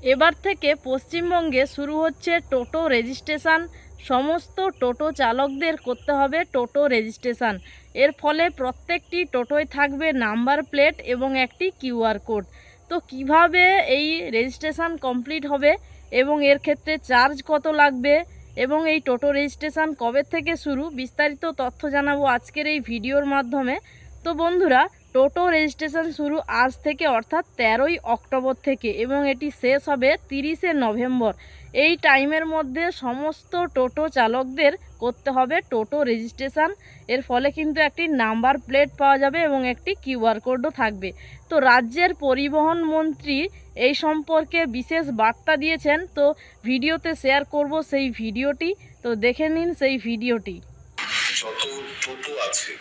এবার থেকে পশ্চিমবঙ্গে শুরু হচ্ছে টোটো রেজিস্ট্রেশন। সমস্ত টোটো চালকদের করতে হবে টোটো রেজিস্ট্রেশন। এর ফলে প্রত্যেকটি টোটোয় থাকবে নাম্বার প্লেট এবং একটি কিউআর কোড। তো কিভাবে এই রেজিস্ট্রেশন কমপ্লিট হবে এবং এর ক্ষেত্রে চার্জ কত লাগবে এবং এই টোটো রেজিস্ট্রেশন কবে থেকে শুরু, বিস্তারিত তথ্য জানাবো আজকের এই ভিডিওর মাধ্যমে। তো বন্ধুরা, টোটো রেজিস্ট্রেশন শুরু আজ থেকে অর্থাৎ 13ই অক্টোবর থেকে এবং এটি শেষ হবে 30শে নভেম্বর। এই টাইমের মধ্যে সমস্ত টোটো চালকদের করতে হবে টোটো রেজিস্ট্রেশন। এর ফলে কিন্তু একটি নাম্বার প্লেট পাওয়া যাবে এবং একটি কিউআর কোডও থাকবে। তো রাজ্যের পরিবহন মন্ত্রী এই সম্পর্কে বিশেষ বার্তা দিয়েছেন, তো ভিডিওতে শেয়ার করব সেই ভিডিওটি। তো দেখে নিন সেই ভিডিওটি। যত টোটো আছে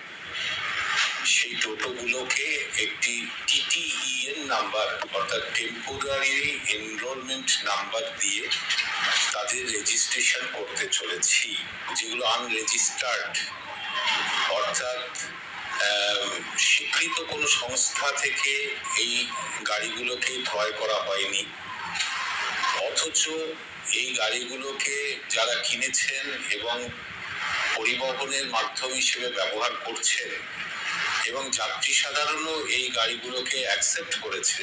সেই টোটোগুলোকে একটি টিটিইএন নাম্বার অর্থাৎ টেম্পোরারি এনরোলমেন্ট নাম্বার দিয়ে তাদের রেজিস্ট্রেশন করতে চলেছি। যেগুলো আনরেজিস্টার্ড অর্থাৎ স্বীকৃত কোনো সংস্থা থেকে এই গাড়িগুলোকে ক্রয় করা হয়নি, অথচ এই গাড়িগুলোকে যারা কিনেছেন এবং পরিবহনের মাধ্যম হিসেবে ব্যবহার করছেন এবং যাত্রী সাধারণও এই গাড়িগুলোকে অ্যাকসেপ্ট করেছে,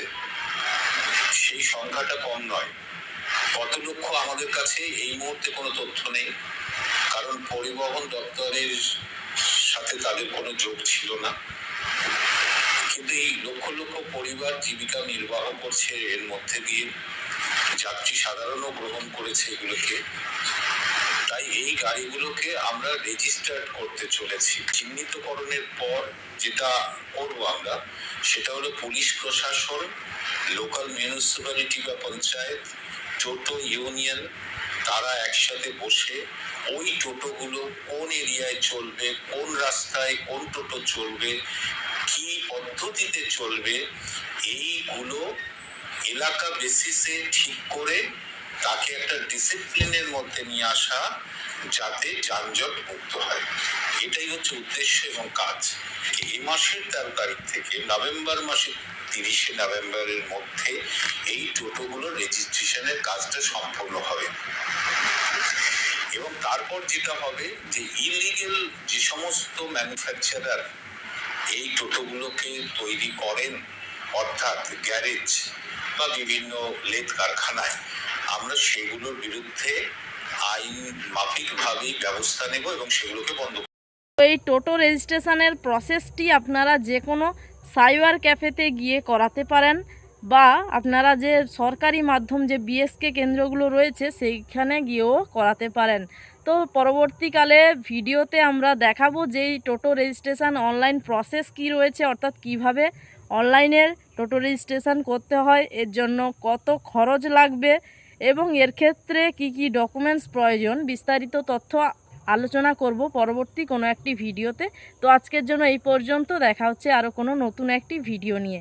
সেই সংখ্যাটা কম নয়। কত লক্ষ আমাদের কাছে এই মুহূর্তে কোনো তথ্য নেই, কারণ পরিবহন দপ্তরের সাথে তাদের কোনো যোগ ছিল না। কিন্তু এই লক্ষ লক্ষ পরিবার জীবিকা নির্বাহ করছে, এর মধ্যে দিয়ে যাত্রী সাধারণও গ্রহণ করেছে এগুলোকে। তাই এই গাড়িগুলোকে আমরা রেজিস্টার্ড করতে চলেছি। চিহ্নিতকরণের পর যেটা করবো আমরা, সেটা হলো পুলিশ প্রশাসন, লোকাল মিউনিসিপ্যালিটি বা পঞ্চায়েত, টোটো ইউনিয়ন, তারা একসাথে বসে ওই টোটোগুলো কোন এরিয়ায় চলবে, কোন রাস্তায় কোন টোটো চলবে, কি পদ্ধতিতে চলবে, এইগুলো এলাকা বেসিসে ঠিক করে তাকে একটা ডিসিপ্লিনের মধ্যে নিয়ে আসা, যাতে যানজট মুক্ত হয়। এটাই হচ্ছে উদ্দেশ্য এবং কাজ। এই মাসের 13 তারিখ থেকে নভেম্বর মাসের 30শে নভেম্বরের মধ্যে এই টোটোগুলোর রেজিস্ট্রেশনের কাজটা সম্পূর্ণ হবে। এবং তারপর যেটা হবে যে ইলিগেল যে সমস্ত ম্যানুফ্যাকচারার এই টোটোগুলোকে তৈরি করেন, অর্থাৎ গ্যারেজ বা বিভিন্ন লেদ কারখানায়, আমরা সেগুলোর বিরুদ্ধে আইন মাফিকভাবেই ব্যবস্থা নেব এবং সেগুলোকে বন্ধ। এই টোটো রেজিস্ট্রেশনের প্রসেসটি আপনারা যে কোনো সাইবার ক্যাফেতে গিয়ে করাতে পারেন, বা আপনারা যে সরকারি মাধ্যম যে বিএসকে কেন্দ্রগুলো রয়েছে সেইখানে গিয়েও করাতে পারেন। তো পরবর্তীকালে ভিডিওতে আমরা দেখাবো যে এই টোটো রেজিস্ট্রেশন অনলাইন প্রসেস কি রয়েছে, অর্থাৎ কিভাবে অনলাইনের টোটো রেজিস্ট্রেশন করতে হয়, এর জন্য কত খরচ লাগবে এবং এর ক্ষেত্রে কি কি ডকুমেন্টস প্রয়োজন, বিস্তারিত তথ্য আলোচনা করব পরবর্তী কোনো একটি ভিডিওতে। তো আজকের জন্য এই পর্যন্ত, দেখা হচ্ছে আরও কোনো নতুন একটি ভিডিও নিয়ে।